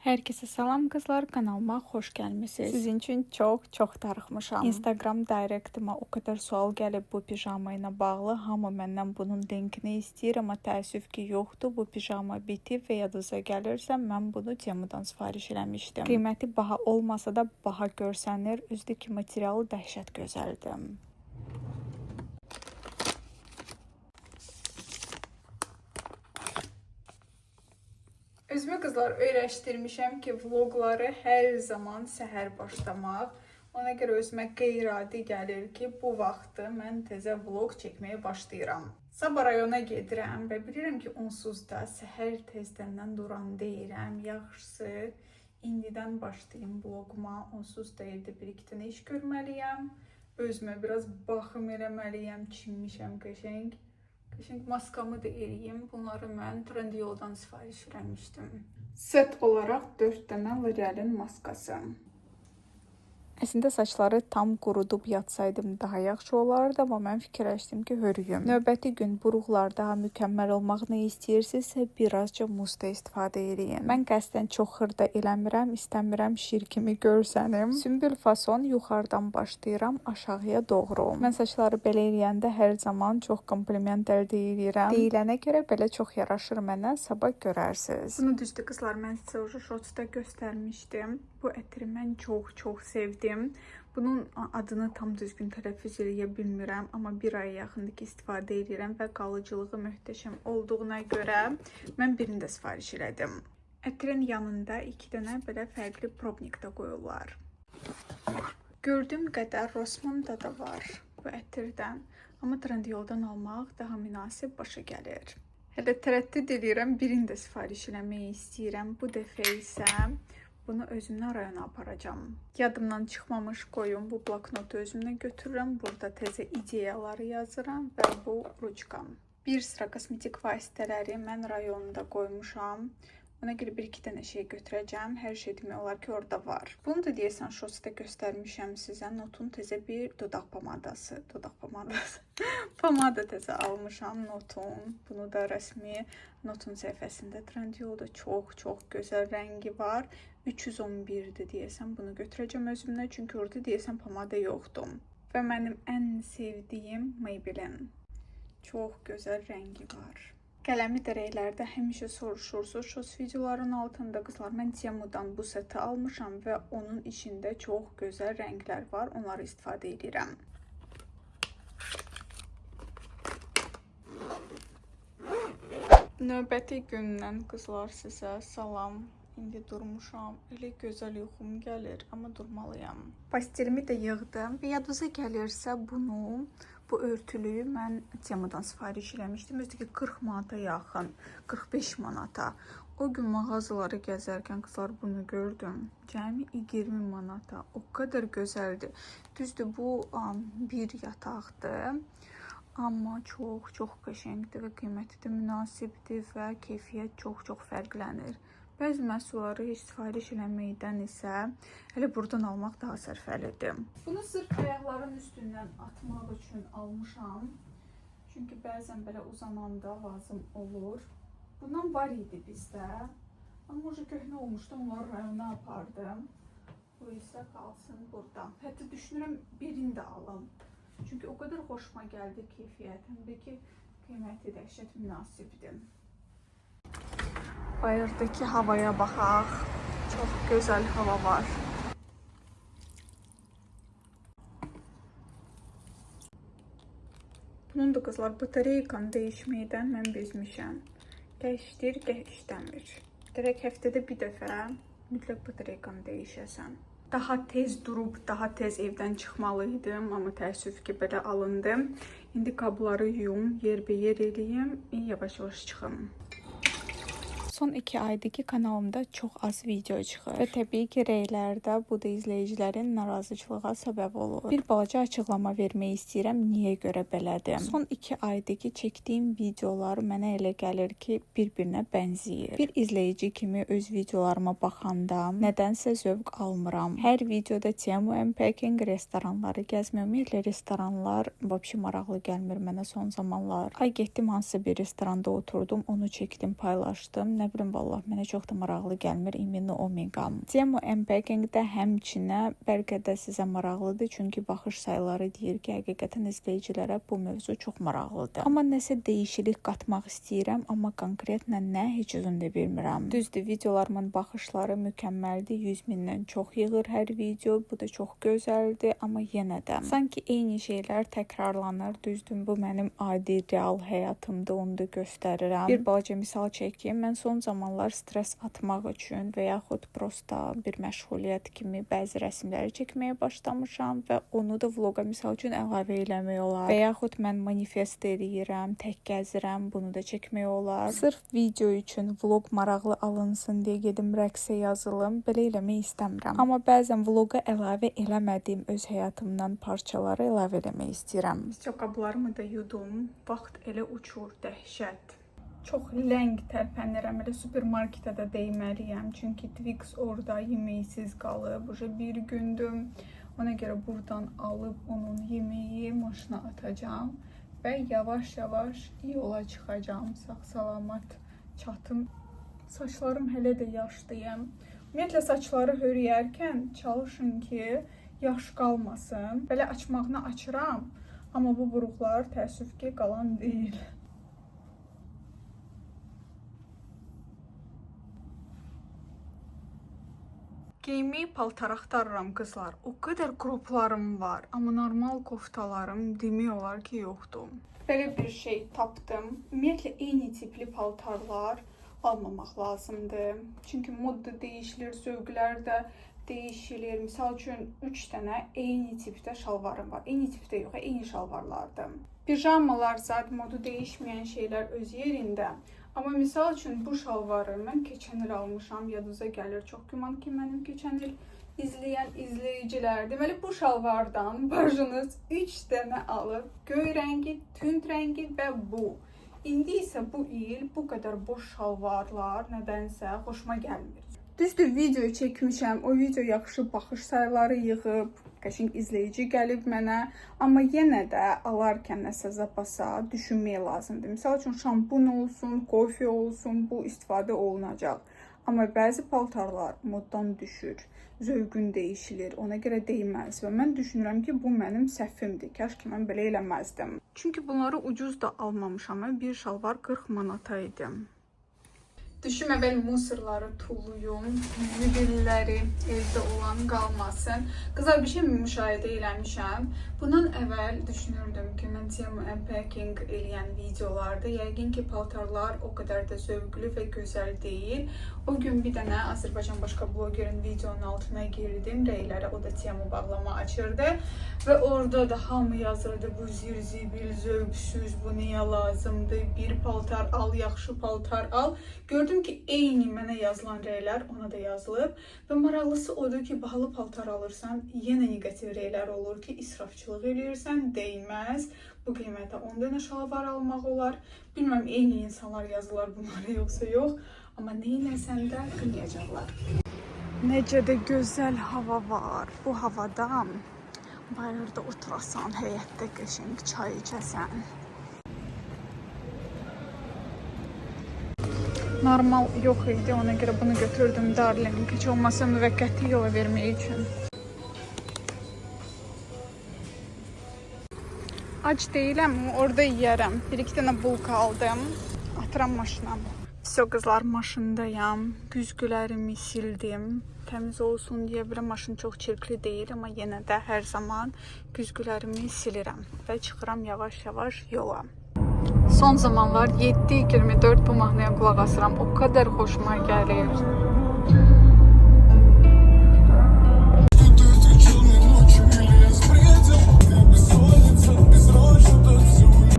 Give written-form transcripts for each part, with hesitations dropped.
Herkese salam kızlar, kanalıma hoş gəlmisiniz. Sizin için çox darıxmışam. Instagram direct'ıma o kadar sual gəlib bu pijama ilə bağlı. Hamı məndən bunun linkini istəyir, amma təəssüf ki yoxdur. Bu pijama bitib və yadınıza gəlirsə, mən bunu Temudan sifariş eləmişdim. Qiyməti baha olmasa da baha görsənir. Üzdəki materialı dəhşət gözəldir. Özümü kızlar öyrəşdirmişəm ki, vlogları hər zaman səhər başlamaq. Ona görə özümə qeyri-adi gəlir ki, bu vaxtı mən təzə vlog çəkməyə başlayıram. Sabah rayona gedirəm və bilirəm ki, onsuz da səhər tezdəndən duran deyirəm. Yaxşısı, indidən başlayayım vloguma. Onsuz da evdə bir-iki dənə iş görməliyəm. Özümə biraz baxım eləməliyəm, çinmişəm qəşəng. Şimdi maskamı da eləyim. Bunları mən Trendyoldan sifariş eləmişdim. Set olaraq 4 dənə L'Oreal'in maskası. Əslində saçları tam qurudub yatsaydım daha yaxşı olardı, amma mən fikirləşdim ki, hörüyüm. Növbəti gün buruqlar daha mükəmməl olmağını istəyirsinizsə, birazca muzda istifadə edin. Mən qəsdən çox xırda eləmirəm, istəmirəm şirkimi görsənim. Sümbül fason yuxarıdan başlayıram aşağıya doğru. Mən saçları belə eləyəndə hər zaman çox kompliment əldə edirəm. Deyilənə görə belə çox yaraşır mənə, sabah görərsiniz. Bunu düzdür qızlar, mən sizə shortsda göstərmişdim. Bu ətri mən çox sevdim. Bunun adını tam düzgün tələffüz eləyə bilmirəm, amma bir aya yaxındır ki, istifadə edirəm və qalıcılığı möhtəşəm olduğuna görə mən birini də sifariş elədim. Ətrin yanında 2 dənə belə fərqli probnik də qoyurlar. Gördüyüm qədər Rossmann'da da var bu ətirdən, amma Trendyoldan almaq daha münasib başa gəlir. Hələ tərəddüd edirəm, birini də sifariş eləməyi istəyirəm. Bu dəfə isə bunu özümlə rayona aparacağım. Yadımdan çıxmamış qoyun, bu bloknotu özümlə götürürəm. Burada təzə ideyaları yazıram və bu ruçkam. Bir sıra kosmetik vasitələri mən rayonunda qoymuşam. Ona görə 1-2 dənə şey götürəcəm. Hər şey demək olar ki, orada var. Bunu da deyəsən shortsda göstərmişəm sizə. Notun təzə bir dodaq pomadası. Pomada təzə almışam Notun. Bunu da rəsmi Notun səhifəsində Trendyolda çox gözəl rəngi var. 311'dir deyəsən. Bunu götürəcəm özümlə. Çünki orada deyəsən pomada yoxdur. Və mənim ən sevdiyim Maybelline. Çox gözəl rəngi var. Qələmi dərəklərdə həmişə soruşursunuz. Şos videoların altında qızlar, mən Temudan bu seti almışam və onun içində çox gözəl rənglər var. Onları istifadə edirəm. Növbəti gündən qızlar sizə salam. İndi durmuşam. Elə gözəl yuxum gəlir, amma durmalıyam. Pastelimi də yığdım və yadınıza gəlirsə bu örtülüyü mən Temudan sifariş eləmişdim. Özü 40 manata yaxın, 45 manata. O gün mağazaları gəzərkən qızlar bunu gördüm. Cəmi 20 manata. O qədər gözəldir. Düzdür, bu bir yataqdır. Amma çox qəşəngdir və qiyməti də münasibdir və keyfiyyət çox fərqlənir. Bəzi məhsulları heç sifariş eləməkdən isə elə buradan almaq daha sərfəlidir. Bunu sırf ayaqların üstündən atmaq üçün almışam. Çünki bəzən belə uzananda lazım olur. Bundan var idi bizdə. Amma oca köhnə olmuşdu, onları rayona apardım. Bu isə qalsın burada. Hətta düşünürəm birini də alım. Çünki o qədər xoşuma gəldi keyfiyyət. Həm də ki, qiyməti dəhşət münasibdir. Bayırdakı havaya baxaq. Çox gözəl hava var. Bunun da qızlar batareykanı dəyişməkdən mən bezmişəm. Dəyişdir, dəyişdəmir. Dirək həftədə bir dəfə mütləq batareykanı dəyişəsən. Daha tez durub, daha tez evdən çıxmalıydım, amma təəssüf ki, belə alındım. İndi qabları yuyum, yerbəyer eləyim, yavaş-yavaş çıxım. Son 2 aydır ki, kanalımda çox az video çıxır və təbii ki, rəylərdə bu da izləyicilərin narazıçılığa səbəb olur. Bir balaca açıqlama vermək istəyirəm, niyə görə belədir. Son 2 aydır ki, çəkdiyim videolar mənə elə gəlir ki, bir-birinə bənzəyir. Bir izləyici kimi öz videolarıma baxanda nədənsə zövq almıram. Hər videoda Temu Unpacking restoranları gəzmə, ümumiyyətlə restoranlar vəbşi maraqlı gəlmir mənə son zamanlar. Ay getdim hansısa bir restoranda oturdum, onu çəkdim, paylaşdım. Nə bilim vallah mənə çox da maraqlı gəlmir İmino Omega. Temu Unpacking-də həmçinə bəlkə də sizə maraqlıdır, çünki baxış sayıları deyir ki, həqiqətən izləyicilərə bu mövzu çox maraqlıdır. Amma nəsə dəyişiklik qatmaq istəyirəm, amma konkretlə nə heç özüm də bilmirəm. Düzdür, videolarımın baxışları mükəmməldir, 100 mindən çox yığır hər video, bu da çox gözəldir, amma yenə də sanki eyni şeylər təkrarlanır. Düzdür, bu mənim adi real həyatımda, onu da göstərirəm. Bir balaca misal çəkeyim. Mən son zamanlar stres atmaq üçün və yaxud prosta bir məşğuliyyət kimi bəzi rəsmləri çəkməyə başlamışam və onu da vloqa misal üçün əlavə eləmək olar. Və yaxud mən manifest eləyirəm, tək gəzirəm, bunu da çəkmək olar. Sırf video üçün vloq maraqlı alınsın deyə gedim rəqsə yazılım, belə eləmək istəmirəm. Amma bəzən vloqa əlavə eləmədiyim öz həyatımdan parçaları əlavə eləmək istəyirəm. Qablarımı da yudum. Vaxt elə uçur, dəhşət. Çox ləng tərpənirəm. Elə supermarketə də dəyməliyəm. Çünki Twix orada yeməksiz qalıb. Uca bir gündür. Ona görə buradan alıb onun yeməyi maşına atacağım. Və yavaş-yavaş yola çıxacağım. Sağ-salamat çatım. Saçlarım hələ də yaşlıyam. Ümumiyyətlə saçları hörüyərkən çalışın ki, yaş qalmasın. Belə açmağını açıram. Amma bu buruqlar təəssüf ki, qalan deyil. Geyimi paltar axtarıram qızlar. O qədər qroplarım var, amma normal koftalarım demək olar ki, yoxdur. Belə bir şey tapdım. Ümumiyyətlə eyni tipli paltarlar almamaq lazımdır. Çünki modda dəyişilir, zövqlər də dəyişilir. Misal üçün 3 dənə eyni tipdə şalvarım var. Eyni tipdə yox, eyni şalvarlardır. Pijamalar zat modu dəyişməyən şeylər öz yerində. Amma misal üçün bu şalvarı mən keçən il almışam. Yadınıza gəlir, çox güman ki, mənim keçən il izləyən izləyicilər. Deməli, bu şalvardan bacınız 3 dənə alıb, göy rəngi, tünd rəngi və bu. İndi isə bu il bu qədər boş şalvarlar nədənsə xoşuma gəlmir. Düzdür, video çəkmişəm, o video yaxşı baxış sayıları yığıb, qəşəng izləyici gəlib mənə, amma yenə də alarkən nəsə zapasa düşünmək lazımdır. Misal üçün şampun olsun, kofe olsun, bu istifadə olunacaq. Amma bəzi paltarlar moddan düşür, zövqün dəyişilir, ona görə deyilməz və mən düşünürəm ki, bu mənim səhvimdir. Kaş ki, mən belə eləməzdim. Çünki bunları ucuz da almamışam, bir şalvar 40 manata idi. Düşüm əvvəl musorları tulluyum, zibilləri evdə olan qalmasın. Qızlar, bir şey müşahidə eləmişəm. Bundan əvvəl düşünürdüm ki, mən Temu Unpacking eləyən videolarda yəqin ki, paltarlar o qədər də zövqlü və gözəl deyil. O gün bir dənə Azərbaycan başqa blogerin videonun altına girdim, rəylərə, o da Temu bağlama açırdı. Və orada da hamı yazırdı, bu zirzibil, zövqsüz, bu niyə lazımdır, bir paltar al, yaxşı paltar al. Gördüm ki, eyni mənə yazılan rəylər ona da yazılıb və maraqlısı odur ki, bahalı paltar alırsan, yenə negativ rəylər olur ki, israfçılıq eləyirsən, deyilməz. Bu qiymətə 10 dənə şalvar almaq olar. Bilməm, eyni insanlar yazılar bunları yoxsa yox, amma neyləsən də qınayacaqlar. Necə də gözəl hava var. Bu havada bayırda oturasan, həyətdə qəşəng çay içəsən. Normal yox idi, ona görə bunu götürdüm Darling. Heç olmasa müvəqqəti yola vermək üçün. Ac deyiləm, orada yiyərəm. Bir-iki dənə bulka aldım. Atıram maşına. Vəsə qızlar, maşındayam. Güzgülərimi sildim. Təmiz olsun deyə belə maşın çox çirkli deyil, amma yenə də hər zaman güzgülərimi silirəm və çıxıram yavaş-yavaş yola. Son zamanlar 7-24 bu mahnıya qulaq asıram. O qədər xoşuma gəlir.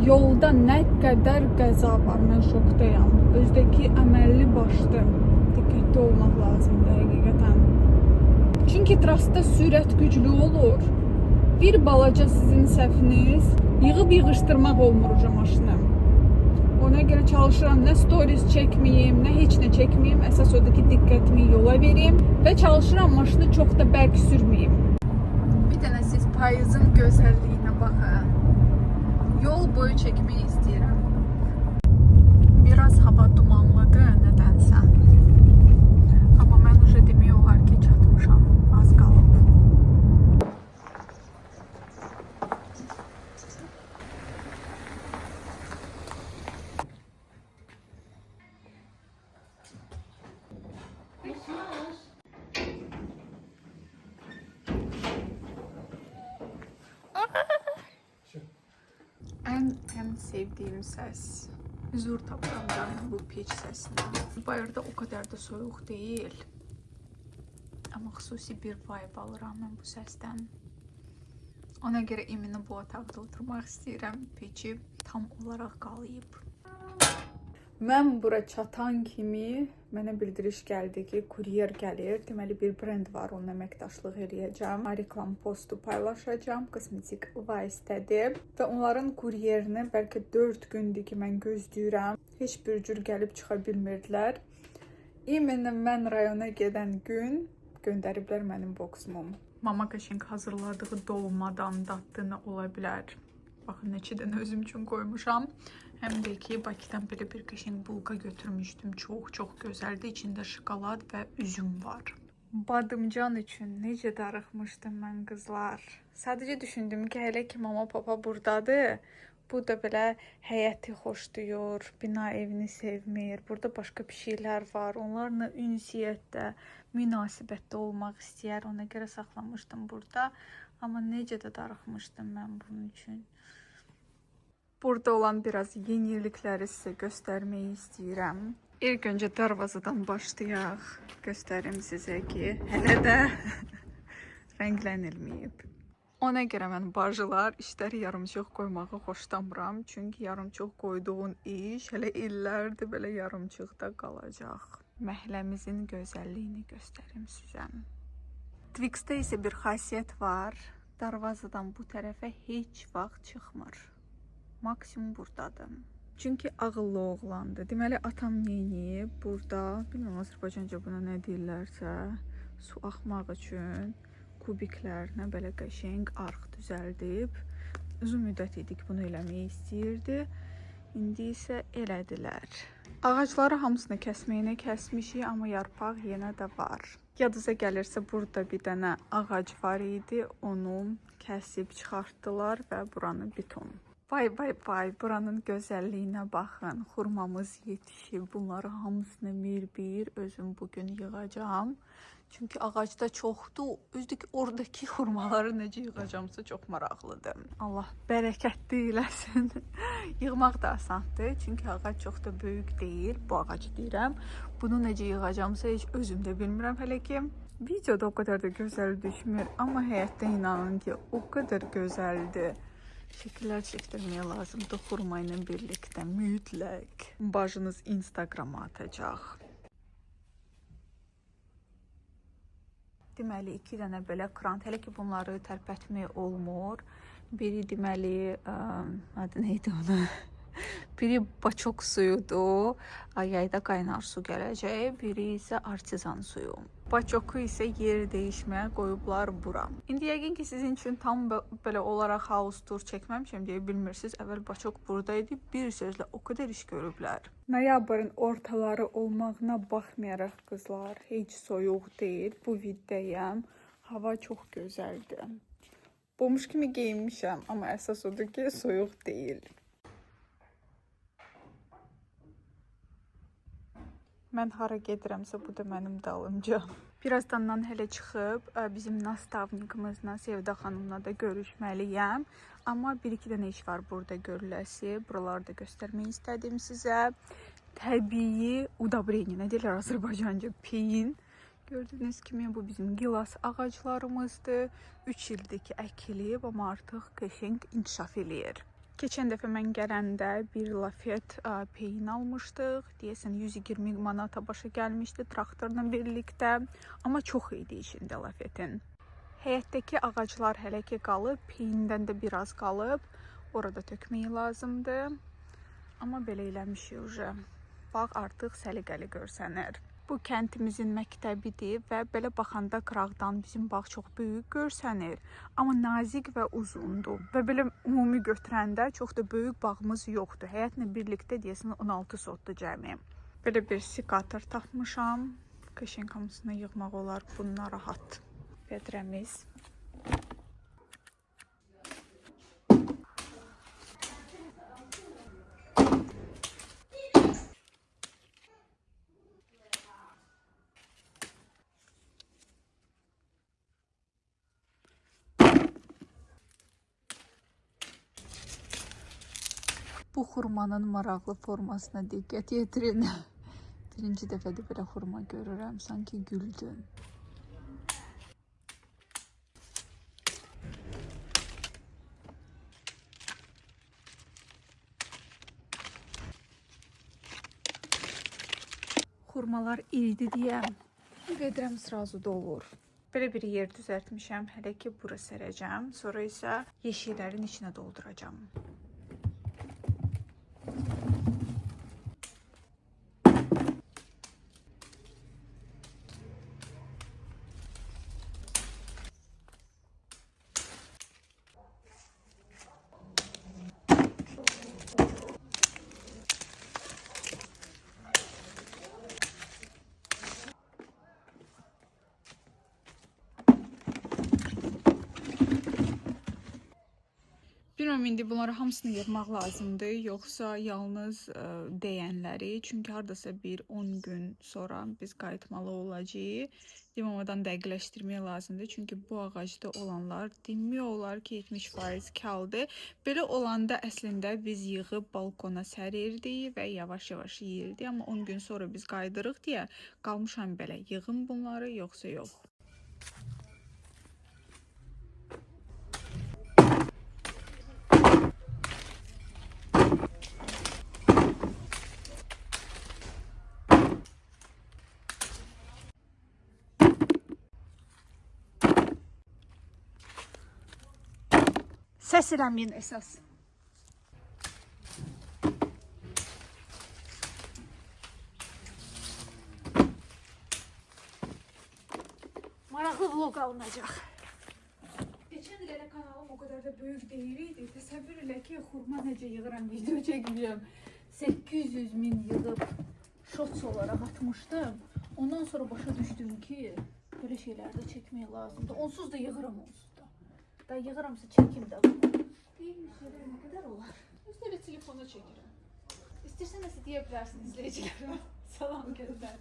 Yolda nə qədər qəza var, mən şokdayam. Özdəki əməlli başlı diqqətli olmaq lazımdır həqiqətən. Çünki trasda sürət güclü olur. Bir balaca sizin səhviniz yığıb yığışdırmaq olmur uca maşını. Ona görə çalışıram, nə stories çəkməyim, nə heç nə çəkməyim. Əsas odur ki, diqqətimi yola verim və çalışıram maşını çox da bərk sürməyim. Bir dənə siz payızın gözəlliyinə baxın. Yol boyu çəkmək istəyirəm. Biraz hava dumanlıdır, nədən? sənsən. Amma mən уже demək olar ki, çatmışam. Az qalıb. En sevdiğim ses. Huzur tapıram ben bu peç sesine. Bayırda o kadar da soğuk değil. Ama xüsusi bir vibe alıram mən bu səsdən. Ona görə eminim bu otaqda oturmaq istəyirəm. Peçi tam olaraq qalıyıb. Mən bura çatan kimi mənə bildiriş gəldi ki, kuryer gəlir. Deməli bir brend var, onunla əməkdaşlıq eləyəcəm. Reklam postu paylaşacağam. Kosmetik vasitədir və onların kuryerini bəlkə 4 gündür ki, mən gözləyirəm. Heç bir cür gəlib çıxa bilmirdilər. Eminim mən rayona gedən gün göndəriblər mənim boxumu. Mama Kaşink hazırladığı dolmadan dadını ola bilər. Baxın, neçə dənə özüm üçün qoymuşam. Həm də ki, Bakıdan belə bir Kaşink bulka götürmüşdüm. Çox gözəldir. İçində şokolad və üzüm var. Badımcan üçün necə darıxmışdım mən qızlar. Sadəcə düşündüm ki, hələ ki mama papa buradadır. Bu da belə həyəti xoşlayır, bina evini sevmir. Burada başqa bir şeylər var. Onlarla ünsiyyətdə, münasibətdə olmaq istəyər. Ona görə saxlamışdım burada. Amma necə də darıxmışdım mən bunun üçün. Burada olan biraz yenilikləri sizə göstərməyi istəyirəm. İlk öncə darvazadan başlayaq. Göstərim sizə ki, hələ də rənglənilməyib. Ona görə mən bacılar işləri yarımçıq qoymağı xoşlamıram. Çünki yarımçıq qoyduğun iş hələ illərdir belə yarımçıqda qalacaq. Məhəlləmizin gözəlliyini göstərim sizə. Twixdə isə bir xasiyyət var. Darvazadan bu tərəfə heç vaxt çıxmır. Maksimum buradadır. Çünki ağıllı oğlandır. Deməli atam neyniyib burada, bilmirəm Azərbaycanca buna nə deyirlərsə, su axmaq üçün kubiklərinə belə qəşəng arx düzəldib. Uzun müddət idi ki, bunu eləməyi istəyirdi. İndi isə elədilər. Ağacları hamısını kəsməyinə kəsmişik, amma yarpaq yenə də var. Yadınıza gəlirsə, burada bir dənə ağac var idi. Onu kəsib çıxartdılar və buranı beton. Vay, buranın gözəlliyinə baxın. Xurmamız yetişib. Bunları hamısını bir özüm bugün yığacağam. Çünki ağacda çoxdur. Üzdür oradakı xurmaları necə yığacağımsa çox maraqlıdır. Allah bərəkətli eləsin. Yığmaq da asandır. Çünki ağac çox da böyük deyil. Bu ağac deyirəm. Bunu necə yığacağımsa heç özüm də bilmirəm hələ ki. Videoda o qədər də gözəl düşmür. Amma həyatda inanın ki, o qədər gözəldir. Şəkillər çəkdirməyə lazımdır xurma ilə birlikdə mütləq. Bacınız Instagrama atacaq. Deməli, 2 dənə belə krant. Hələ ki, bunları tərpətmək olmur. Biri deməli, adı neydi ona? Biri baçok suyudur. Yayda qaynar su gələcək. Biri isə artizan suyu. Baçoku isə yer dəyişməyə qoyublar bura. İndi yəqin ki, sizin üçün tam belə olaraq house tour çəkməmişəm deyə bilmirsiniz. Əvvəl baçok buradaydı. Bir sözlə o qədər iş görüblər. Noyabrın ortaları olmağına baxmayaraq qızlar, heç soyuq deyil. Bu viddəyəm. Hava çox gözəldir. Bomş kimi geyinmişəm, amma əsas odur ki, soyuq deyil. Mən hara gedirəmsə, bu da mənim dalımca. Birazdandan hələ çıxıb bizim nastavnikimizlə, Sevda xanımla da görüşməliyəm. Amma 1-2 dənə iş var burada görüləsi. Buraları da göstərmək istədim sizə. Təbii udabreni, nə deyirlər Azərbaycanca? Peyin. Gördüyünüz kimi bu bizim gilas ağaclarımızdır. 3 ildir ki əkilib, amma artıq qəşəng inkişaf eləyir. Keçən dəfə mən gələndə bir lafet peyin almışdıq. Deyəsən 120 manata başa gəlmişdi traktorla birlikdə. Amma çox idi içində lafetin. Həyətdəki ağaclar hələ ki qalıb. Peyindən də biraz qalıb. Orada tökməyi lazımdır. Amma belə eləmişik uca. Bağ artıq səliqəli görsənir. Bu kəntimizin məktəbidir və belə baxanda qıraqdan bizim bağ çox böyük görsənir. Amma nazik və uzundur. Və belə ümumi götürəndə çox da böyük bağımız yoxdur. Həyətlə birlikdə deyəsən 16 sotdur cəmi. Belə bir sikator tapmışam. Qəşəng hamısını yığmaq olar. Bununla rahat. Vedrəmiz. Bu xurmanın maraqlı formasına diqqət yetirin. Birinci dəfədir belə xurma görürəm, sanki güldüm. Xurmalar iridir deyə vedrəm sразу dolur. Belə bir yer düzəltmişəm, hələ ki bura sərəcəm, sonra isə yeşiklərin içinə dolduracağam. Bilmirəm, indi bunları hamısını yığmaq lazımdır, yoxsa yalnız deyənləri. Çünki hardasa bir 10 gün sonra biz qayıtmalı olacağıq. Limamadan dəqiqləşdirmək lazımdır. Çünki bu ağacda olanlar demək olar ki 70% kaldı. Belə olanda əslində biz yığıb balkona sərirdik və yavaş-yavaş yeyirdik. Amma 10 gün sonra biz qayıdırıq deyə qalmışam belə. Yığım bunları yoxsa yox. Səs eləməyin əsas. Maraqlı vlog alınacaq. Geçən il elə kanalım o qədər də böyük deyildi. Təsəvvür elə ki, xurma necə yığıram, video çəkmişəm. 800.000 yığıb shorts olaraq atmışdım. Ondan sonra başa düşdüm ki, böyle şeylər də çəkmək lazımdır. Onsuz da yığıram, onsuz da. Da yığıramsa çəkim də bunu. Deyilmiş şeylər nə qədər olar? Üstələ telefona çəkirəm. İstərsənəsə deyə bilərsin izləyicilərə. Salam göndər.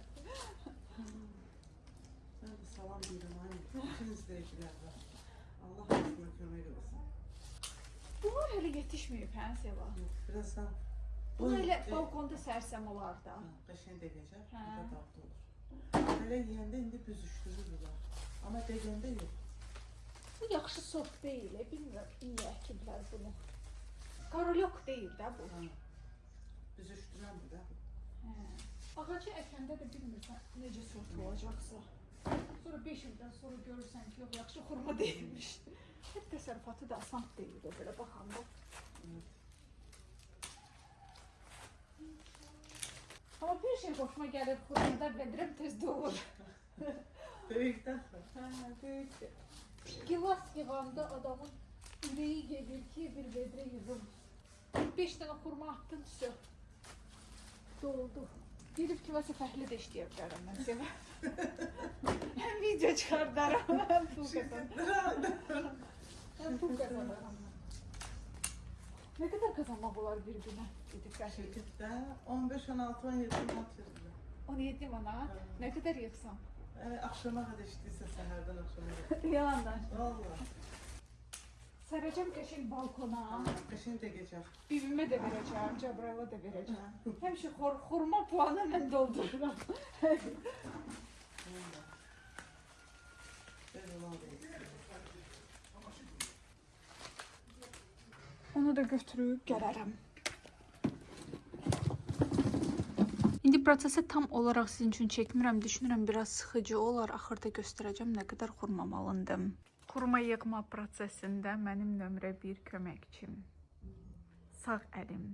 Ben de salam deyirəm, bütün izləyicilərə. Allah hamısına kömək olsun. Bunlar hələ yetişməyib, hə Seva? Birazdan Bunu elə balkonda sərsəm olar da. qəşəng degəcək, burada dadlı olur. Belə yeyəndə indi büzüşdürürlər. Amma degəndə yox. Bu yaxşı sort deyil, bilmirəm, iyi əkiblər bunu. Karolyok deyil də bu. Büzüşdürən bu da. Ağacı əkəndə də bilmirsən necə sort olacaqsa. Sonra 5 ildən sonra görürsən ki, yox, yaxşı xurma deyilmiş. Hep təsərrüfatı da asan deyil o belə baxanda. Amma bir şey xoşuma gəlir, xurmada vedrəm tezdə olur. Böyükdən. Böyükdür. Gilas yığanda adamın ürəyi gedir ki, bir vedrə yığım. 5 dənə xurma attın, tüsü. Doldu. Gedib kiməsə fəhli də işləyə bilərəm mən Seva. Həm video çıxardaram, həm pul qazanırım. Həm pul qazanırım. Nə qədər qazanmaq olar bir günə? Gedib fəhli. Şirkətdə 15, 16, 17 manat verirlər. 17 manat? Nə qədər yığsam? Axşama qədər işləyirsə səhərdən axşama qədər. Yalandan. Valla. Sərəcəm qəşəng balkona. Qəşəng degəcək. Bibimə də verəcəm, Cəbrayla da verəcəm. Həmişə xurma puanı mən doldururam. Onu da götürüb gələrəm. İndi prosesi tam olaraq sizin üçün çəkmirəm. Düşünürəm biraz sıxıcı olar. Axırda göstərəcəm nə qədər xurmam alındım. Xurma yığma prosesində mənim nömrə 1 köməkçim. Sağ əlim.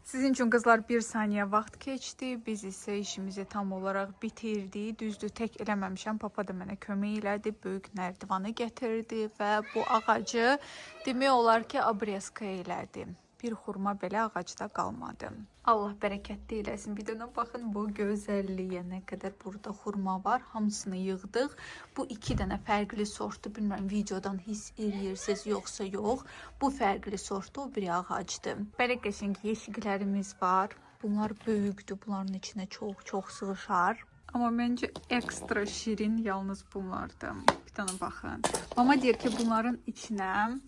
Sizin üçün qızlar 1 saniyə vaxt keçdi. Biz isə işimizi tam olaraq bitirdik. Düzdür, tək eləməmişəm. Papa da mənə kömək elədi. Böyük nərdivanı gətirdi və bu ağacı demək olar ki, abrezka elədi. Bir xurma belə ağacda qalmadı. Allah bərəkətli eləsin. Bir dənə baxın bu gözəlliyə, nə qədər burada xurma var. Hamısını yığdıq. Bu 2 dənə fərqli sortdur. Bilmirəm videodan hiss eləyirsiniz yoxsa yox. Bu fərqli sortdur, o biri ağacdır. Belə qəşəng yeşiklərimiz var. Bunlar böyükdür. Bunların içinə çox sığışar. Amma məncə ekstra şirin yalnız bunlardır. Bir dənə baxın. Mama deyir ki, bunların içinə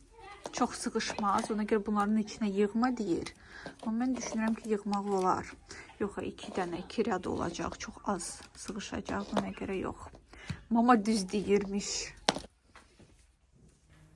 çox sığışmaz. Ona görə bunların içinə yığma deyir. Amma mən düşünürəm ki, yığmaq olar. Yox, 2 dənə, 2 rəd olacaq. Çox az sığışacaq. Buna görə yox. Mama düz deyirmiş.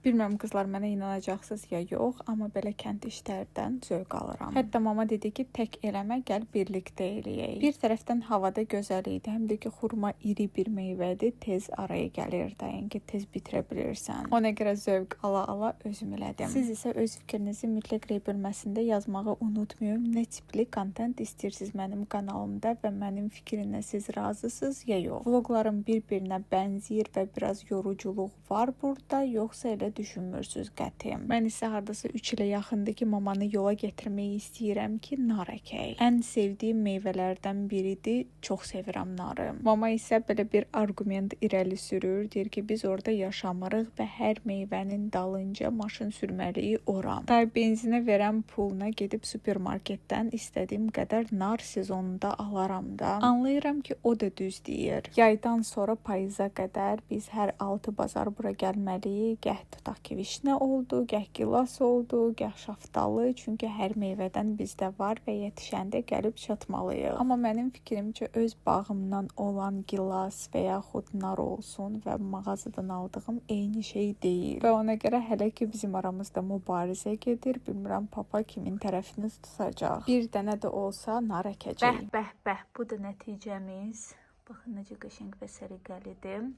Bilmirəm qızlar, mənə inanacaqsınız ya yox, amma belə kənd işlərdən zövq alıram. Hətta mama dedi ki, tək eləmə, gəl birlikdə eləyək. Bir tərəfdən havada gözəl idi, həm də ki, xurma iri bir meyvədir, tez araya gəlir də, yəni ki, tez bitirə bilirsən. Ona görə zövq ala özüm elədim. Siz isə öz fikrinizi mütləq rey bölməsində yazmağı unutmayın. Nə tipli kontent istəyirsiniz mənim kanalımda və mənim fikrimlə siz razısınız ya yox. Vloqlarım bir-birinə bənzəyir və biraz yoruculuq var burada, yoxsa elə düşünmürsüz qətim. Mən isə hardasa 3 ilə yaxındır ki, mamanı yola gətirməyi istəyirəm ki, nar əkək. Ən sevdiyim meyvələrdən biridir. Çox sevirəm narı. Mama isə belə bir arqument irəli sürür. Deyir ki, biz orada yaşamırıq və hər meyvənin dalınca maşın sürməliyik ora. Day benzinə verən puluna gedib supermarketdən istədiyim qədər nar sezonunda alaram da. Anlayıram ki, o da düz deyir. Yaydan sonra payıza qədər biz hər 6 bazar bura gəlməliyik. Gəh tutaq ki, vişnə oldu, gəh gilas oldu, gəh şaftalı. Çünki hər meyvədən bizdə var və yetişəndə gəlib çatmalıyıq. Amma mənim fikrimcə öz bağımdan olan gilas və yaxud nar olsun və mağazadan aldığım eyni şey deyil. Və ona görə hələ ki bizim aramızda mübarizə gedir. Bilmirəm papa kimin tərəfini tutacaq. Bir dənə də olsa nar əkəcək. Bəh, bu da nəticəmiz. Baxın necə qəşəng və səliqəlidir.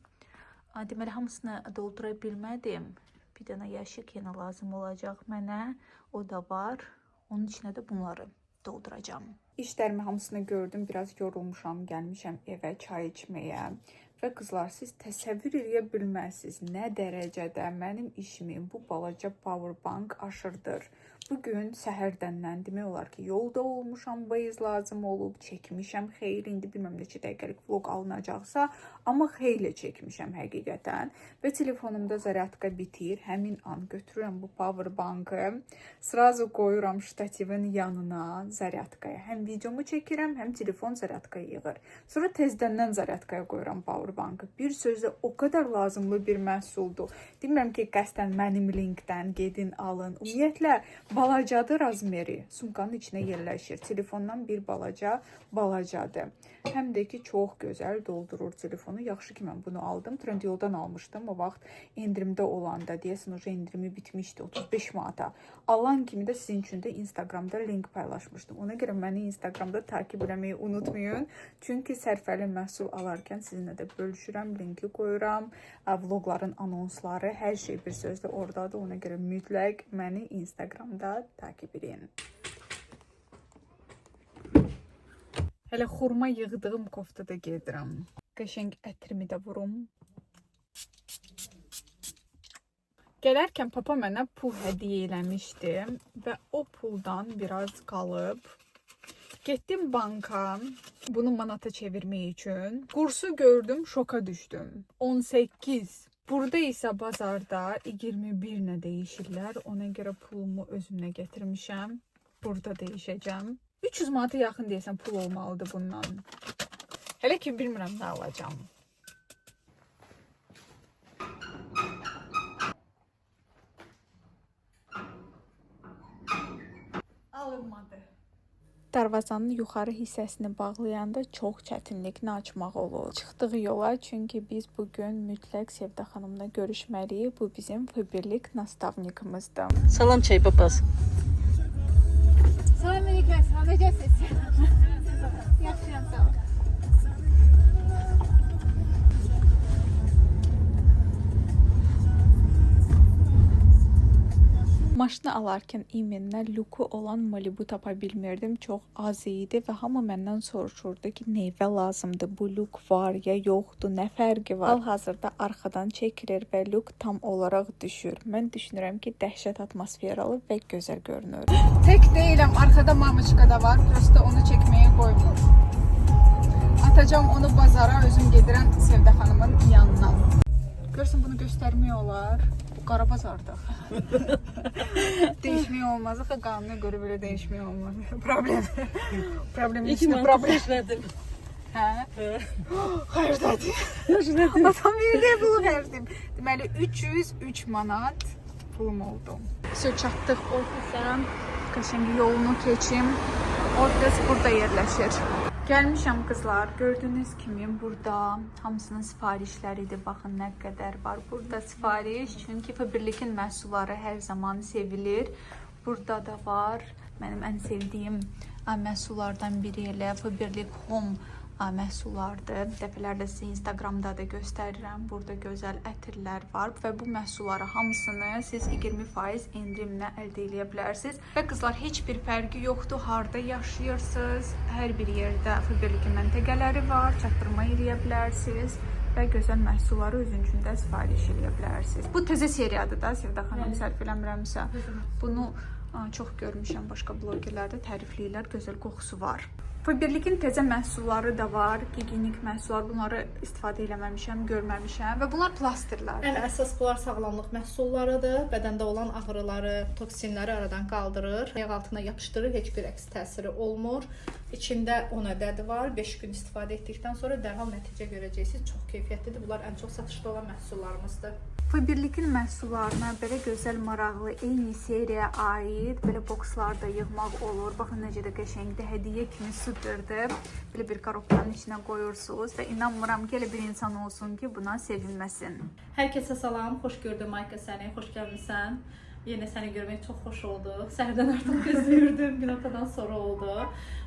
Deməli, hamısını doldura bilmədim. Bir dənə yaşıq yenə lazım olacaq mənə. O da var. Onun içinə də bunları dolduracağım. İşlərimi hamısını gördüm. Biraz yorulmuşam. Gəlmişəm evə çay içməyə. Və qızlar, siz təsəvvür edə bilməzsiniz nə dərəcədə mənim işimi bu balaca powerbank aşırdır. Bugün səhərdəndən demək olar ki, yolda olmuşam, bayız lazım olub, çəkmişəm xeyli, indi bilməm neçə dəqiqəlik vlog alınacaqsa, amma xeyli çəkmişəm həqiqətən. Və telefonumda zaryadka bitir, həmin an götürürəm bu powerbankı, sразу qoyuram ştativin yanına zaryadkaya. Həm videomu çəkirəm, həm telefon zaryadkaya yığır. Sonra tezdəndən zaryadkaya qoyuram powerbankı. Bir sözlə o qədər lazımlı bir məhsuldur. Demirəm ki, qəsdən mənim linkdən gedin alın. Ümumiyyətlə, balacadır razmeri. Sumkanın içinə yerləşir. Telefondan bir balacadır. Həm də ki, çox gözəl doldurur telefonu. Yaxşı ki, mən bunu aldım. Trendyoldan almışdım. O vaxt endirimdə olanda, deyəsən, oca endirimi bitmişdi. 35 manata. Alan kimi də sizin üçün də Instagramda link paylaşmışdım. Ona görə məni Instagramda takip eləməyi unutmayın. Çünki sərfəli məhsul alarkən sizinlə də bölüşürəm, linki qoyuram. Vlogların anonsları, hər şey bir sözlə oradadır. Ona görə mütləq məni Instagramda takip edin. Hələ xurma yığdığım koftada gedirəm. Qəşəng ətrimi də vurum. Gələrkən papa mənə pul hədiyyə eləmişdi və o puldan biraz qalıb. Getdim banka, bunu manata çevirmək üçün. Kursu gördüm, şoka düşdüm. 18. Burada isə bazarda 21 nə deyişirlər. Ona görə pulumu özümlə gətirmişəm. Burada deyişəcəm. 300 manata yaxın deyəsən pul olmalıdır bundan. Hələ ki bilmirəm nə alacağım. Alınmadı. Darvazanın yuxarı hissəsini bağlayanda çox çətinliklə açmaq olur. Çıxdıq yola, çünki biz bugün mütləq Sevda xanımla görüşməliyik. Bu bizim fibirlik nastavnikimizdir. Salam çay papaz. Salam aleyküm, necəsiz? Yaxşıyam, sağ olun. Maşını alarkən iminə Luku olan Malibu tapa bilmirdim. Çox az idi və hamı məndən soruşurdu ki, neyvə lazımdır? Bu Luk var ya yoxdur? Nə fərqi var? Hal-hazırda arxadan çəkilir və Luk tam olaraq düşür. Mən düşünürəm ki, dəhşət atmosferalı və gözəl görünür. Tək deyiləm, arkada mamiçka da var. Prosta onu çəkməyə qoymur. Atacağım onu bazara, özüm gedirəm Sevdə xanımın yanına. Görürsən, bunu göstərmək olar. Qara bazardıq. Değişmək olmaz. Axı qanuna görə belə değişmək olmaz. Problem içində problem. Hə? Xərclədim. Xərclədim. Atam verdi, pulu xərclədim. Deməli 303 manat pulum oldu. Çatdıq ofisə. Qəşəng yolunu keçim. Ofis burada yerləşir. Gəlmişəm qızlar. Gördüyünüz kimi burada hamısının sifarişləridir. Baxın nə qədər var. Burada sifariş, çünki Faberlikin məhsulları hər zaman sevilir. Burada da var. Mənim ən sevdiyim məhsullardan biri elə Faberlik Home məhsullardır. Dəfələrlə sizə Instagramda da göstərirəm. Burada gözəl ətirlər var və bu məhsulları hamısını siz 20% endirimlə əldə edə bilərsiniz. Və qızlar, heç bir fərqi yoxdur harda yaşayırsınız. Hər bir yerdə Faberlikin məntəqələri var, çatdırma edə bilərsiniz və gözəl məhsulları özünüzdə sifariş edə bilərsiniz. Bu təzə seriyadır da, Sevdə xanım, səhv eləmirəmsə. Bunu çox görmüşəm, başqa blogerlərdə tərifləyirlər, gözəl qoxusu var. Faberlikin təzə məhsulları da var, gigiyenik məhsullar. Bunları istifadə eləməmişəm, görməmişəm və bunlar plasterlərdir. Ən əsas bunlar sağlamlıq məhsullarıdır. Bədəndə olan ağrıları, toksinləri aradan qaldırır. Ayaq altına yapışdırır, heç bir əks təsiri olmur. İçində 10 ədədi var. 5 gün istifadə etdikdən sonra dərhal nəticə görəcəksiniz. Çox keyfiyyətlidir. Bunlar ən çox satışda olan məhsullarımızdır. Faberlikin məhsullarına belə gözəl, maraqlı, eyni seriyaya aid belə bokslarda yığmaq olur. Baxın necə də qəşəngdir, hədiyyə kimi superdir. Belə bir korobkanın içinə qoyursunuz və inanmıram ki, elə bir insan olsun ki, buna sevinməsin. Hər kəsə salam, xoş gördüm Mayka səni, xoş gəlmisən. Yenə səni görmək çox xoş oldu. Səhərdən artıq gözləyirdim, günortadan sonra oldu.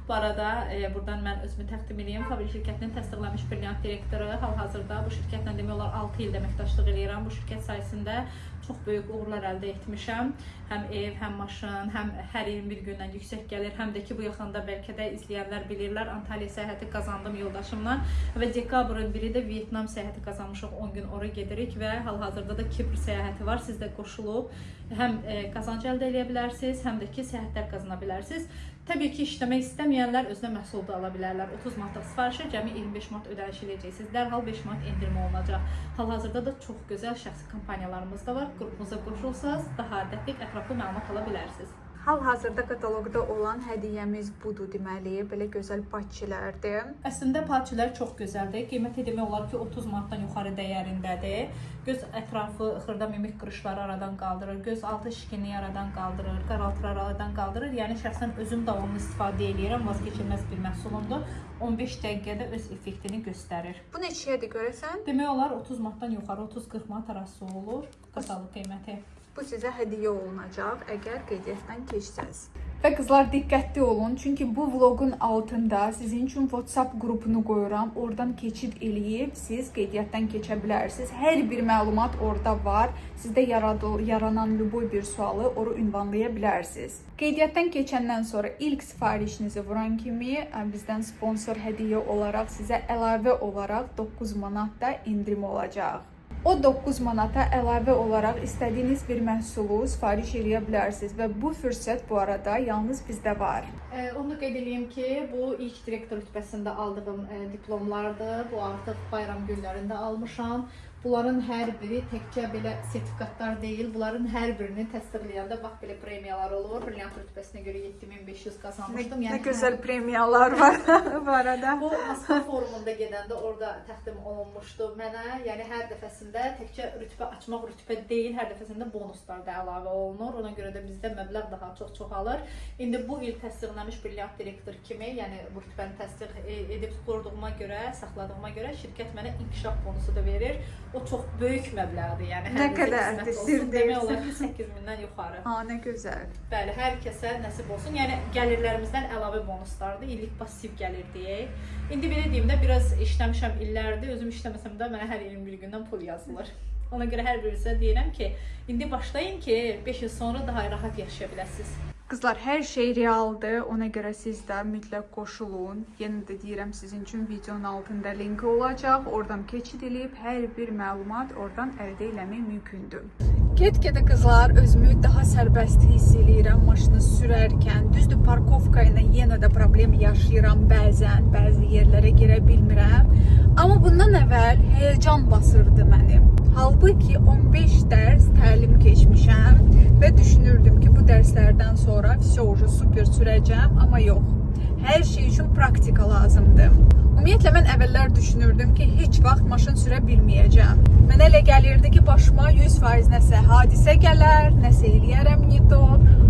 Bu arada buradan mən özümü təqdim edeyim. Fabrik şirkətinin təsdiqlənmiş brilliant direktoru. Hal-hazırda bu şirkətlə demək olar 6 il əməkdaşlıq edirəm. Bu şirkət sayəsində çox böyük uğurlar əldə etmişəm. Həm ev, həm maşın, həm hər ilin bir gündən yüksək gəlir. Həm də ki, bu yaxında bəlkə də izləyənlər bilirlər, Antalya səyahəti qazandım yoldaşımla və dekabrın 1-i də Vyetnam səyahəti qazanmışıq. 10 gün ora gedirik və hal-hazırda da Kipr səyahəti var. Siz də qoşulub həm qazanc əldə edə bilərsiniz, həm də ki, səyahətlər qazana bilərsiniz. Təbii ki, işləmək istəməyənlər özünə məhsul da ala bilərlər. 30 manatlıq sifarişə cəmi 25 manat ödəniş edəcəksiniz. Dərhal 5 manat endirmə olunacaq. Hal-hazırda da çox gözəl şəxsi kampaniyalarımız da var. Qrupumuza qoşulsanız daha dəqiq, ətraflı məlumat ala bilərsiniz. Hal-hazırda kataloqda olan hədiyyəmiz budur deməli, belə gözəl patçilərdir. Əslində patçilər çox gözəldir. Qiyməti demək olar ki, 30 manatdan yuxarı dəyərindədir. Göz ətrafı xırda mimik qırışları aradan qaldırır, göz altı şikinliyi aradan qaldırır, qaraltıları aradan qaldırır. Yəni şəxsən özüm davamlı istifadə edirəm, vazgeçilməz bir məhsulumdur. 15 dəqiqədə öz effektini göstərir. Bu neçədir görəsən? Demək olar 30 manatdan yuxarı 30-40 manat arası olur katalog qiyməti. Bu sizə hədiyyə olunacaq əgər qeydiyyatdan keçsəz. Və qızlar diqqətli olun, çünki bu vlogun altında sizin üçün WhatsApp qrupunu qoyuram. Oradan keçid eləyib siz qeydiyyatdan keçə bilərsiniz. Hər bir məlumat orada var. Sizdə yaranan любой bir sualı ora ünvanlaya bilərsiniz. Qeydiyyatdan keçəndən sonra ilk sifarişinizi vuran kimi bizdən sponsor hədiyyə olaraq sizə əlavə olaraq 9 manat da indirim olacaq. O 9 manata əlavə olaraq istədiyiniz bir məhsulu sifariş edə bilərsiniz və bu fürsət bu arada yalnız bizdə var. Onu qeyd edeyim ki, bu ilk direktor rütbəsində aldığım diplomlardır. Bu artıq bayram günlərində almışam. Bunların hər biri təkcə belə sertifikatlar deyil, bunların hər birini təsdiqləyəndə bax belə premiyalar olur. Brilliant rütbəsinə görə 7500 qazanmışdım. Nə gözəl premiyalar var bu arada. Bu Moskva forumunda gedəndə orada təqdim olunmuşdu mənə. Yəni hər dəfəsində təkcə rütbə açmaq rütbə deyil, hər dəfəsində bonuslar da əlavə olunur. Ona görə də bizdə məbləğ daha çox çoxalır. İndi bu il təsdiqlənmiş brilliant direktor kimi, yəni bu rütbəni təsdiq edib qoruduğuma görə, saxladığıma görə şirkət mənə inkişaf bonusu da verir. O çox böyük məbləğdir. Yəni nə qədərdir, sir demək olar ki, 8000-dən yuxarı. Ha, nə gözəl. Bəli, hər kəsə nəsib olsun. Yəni gəlirlərimizdən əlavə bonuslardır, illik pasiv gəlir deyək. İndi belə deyim də biraz işləmişəm illərdir, özüm işləməsəm də mənə hər ilin bir gündən pul yazılır. Ona görə hər birinizə deyirəm ki, indi başlayın ki, 5 il sonra daha rahat yaşaya biləsiniz. Qızlar, hər şey realdır. Ona görə siz də mütləq qoşulun. Yenə də deyirəm, sizin üçün videonun altında linki olacaq. Oradan keçid edib hər bir məlumat oradan əldə etmək mümkündür. Get-gedə qızlar, özümü daha sərbəst hiss eləyirəm maşını sürərkən. Düzdür, parkovka ilə yenə də problem yaşayıram bəzən. Bəzi yerlərə girə bilmirəm. Amma bundan əvvəl həyəcan basırdı məni. Halbuki 15 dərs təlim keçmişəm və düşünürdüm ki, bu dərslərdən sonra все super sürəcəm, amma yox. Hər şey üçün praktika lazımdır. Ümumiyyətlə mən əvvəllər düşünürdüm ki, heç vaxt maşın sürə bilməyəcəm. Mənə elə gəlirdi ki, başıma 100% nəsə hadisə gələr, nəsə eləyərəm nito.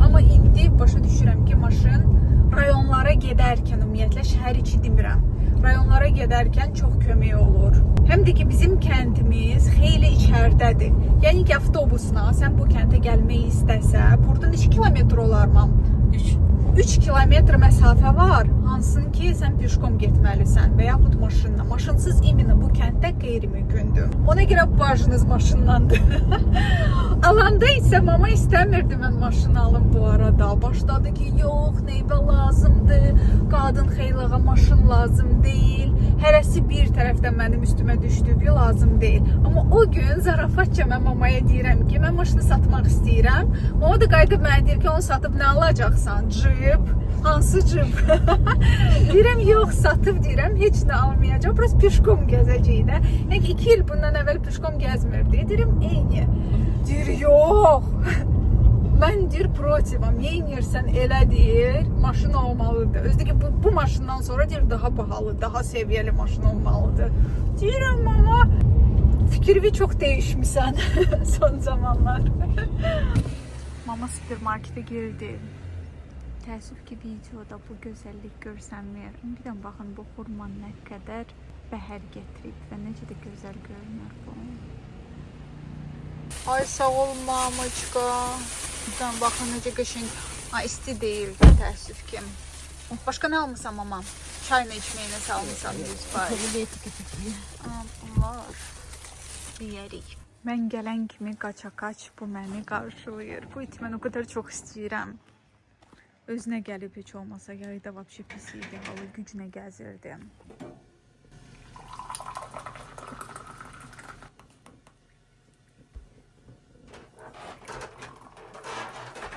Amma indi başa düşürəm ki, maşın rayonlara gedərkən, ümumiyyətlə şəhər içi demirəm, rayonlara gedərkən çox kömək olur. Həm də ki, bizim kəndimiz xeyli içərdədir. Yəni ki, avtobusla sən bu kəndə gəlmək istəsə, buradan 2 kilometr olar mı? 3 kilometr məsafə var, hansın ki, sən pişkom getməlisən və yaxud maşınla. Maşınsız imенно bu kənddə qeyri-mümkündür. Ona görə bacınız maşınlandı. Alanda isə mama istəmirdi mən maşın alım bu arada. Başladı ki, yox, neyvə lazımdır, qadın xeylağa maşın lazım deyil. Hərəsi bir tərəfdən mənim üstümə düşdü ki, lazım deyil. Amma o gün zarafatca mən mamaya deyirəm ki, mən maşını satmaq istəyirəm. O da qayıdıb mənə deyir ki, onu satıb nə alacaqsan? Cip, hansı cip? Deyirəm, yox, satıb deyirəm, heç nə almayacaq. Burası pişkom gəzəcək də. Yəni 2 il bundan əvvəl pişkom gəzmirdi. Deyirəm, eyni. Deyir, yox. Mən deyir, protivam, neynirsən elə deyir, maşın olmalıdır. Özdə ki, bu maşından sonra deyir, daha bahalı, daha səviyyəli maşın olmalıdır. Deyirəm, ama fikirvi çox dəyişmişsən son zamanlar. Mama supermarkete girdi. Təəssüf ki, videoda bu gözəllik görsənmir. İngidən baxın, bu xurma nə qədər bəhər getirib və necə də gözəl görünür bu. Ay, sağ ol, mamaçka. Buradan baxın, necə qəşəng. İsti deyildi, təəssüf ki. Başqa nə almısan, mama? Çayla içməyinə salmısan 100%. Bunlar yeyərik. Mən gələn kimi qaça-qaç bu məni qarşılayır. Bu iti mən o qədər çox istəyirəm. Özünə gəlib heç olmasa, yarıda vəbşi pis idi, halı gücünə gəzirdi.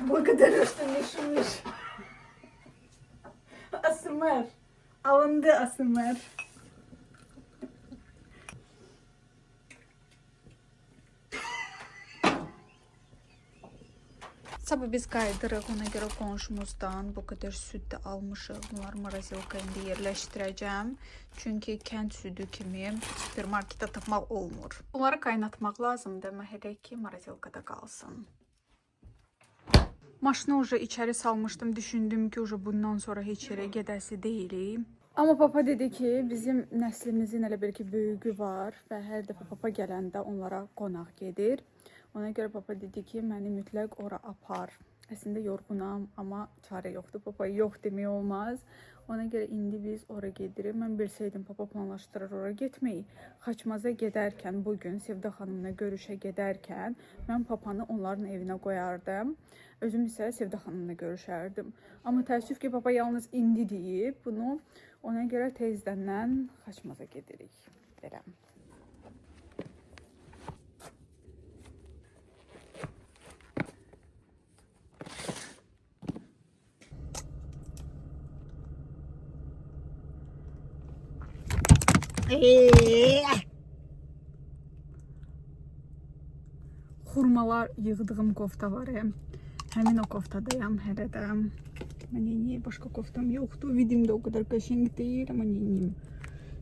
Bu kadar üstünleşmiş. Asmer. Alındı Asmer. Sabah biz qaydırıq, ona görə qonşumuzdan bu qədər süd də almışıq. Bunları marazelka indi yerləşdirəcəm. Çünki kənd südü kimi supermarketdə tapmaq olmur. Bunları qaynatmaq lazımdır, məhəllə ki, marazelkada qalsın. Maşını uca içəri salmışdım, düşündüm ki, uca bundan sonra heç yerə gedəsi deyilik. Amma papa dedi ki, bizim nəslimizin elə bir ki, böyüyü var və hər dəfə papa gələndə onlara qonaq gedir. Ona görə papa dedi ki, məni mütləq ora apar. Əslində yorğunam, amma çarə yoxdur. Papa yox demək olmaz. Ona görə indi biz ora gedirik. Mən bilsəydim, papa planlaşdırır ora getməyi. Xaçmaza gedərkən, bugün Sevda xanımla görüşə gedərkən, mən papanı onların evinə qoyardım. Özüm isə Sevda xanımla görüşərdim. Amma təəssüf ki, papa yalnız indi deyib bunu. Ona görə tezdəndən Xaçmaza gedirik. Verəm. Xurmalar yığdığım kofta var. Həmin o koftadayam hələ də. Mən yeniyim, başqa koftam yoxdur. Videom da o qədər qəşəng deyil, amma yeniyim.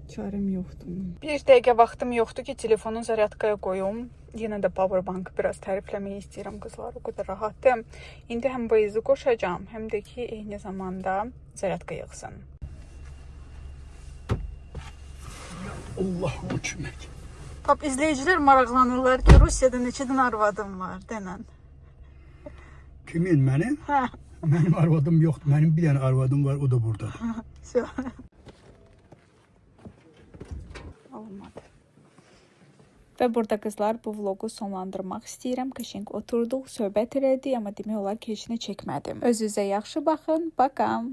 Çarəm yoxdur. Bir dəqiqə vaxtım yoxdur ki, telefonu zaryadkaya qoyum. Yenə də powerbank biraz tərifləmək istəyirəm qızlar. O qədər rahatdır. İndi həm bu izi qoşacağım, həm də ki, eyni zamanda zaryadka yığsın. Allah'ım kömək. Pap, izləyicilər maraqlanırlar ki, Rusiyada neçədən arvadım var, denən. Kimin, mənim? Hə. Mənim arvadım yoxdur. Mənim bir dənə arvadım var, o da buradadır. Olmadı. Və burada qızlar bu vloqu sonlandırmaq istəyirəm. Qəşəng oturduq, söhbət elədik, amma demək olar ki, heç nə çəkmədim. Özünüzə yaxşı baxın. Bakam.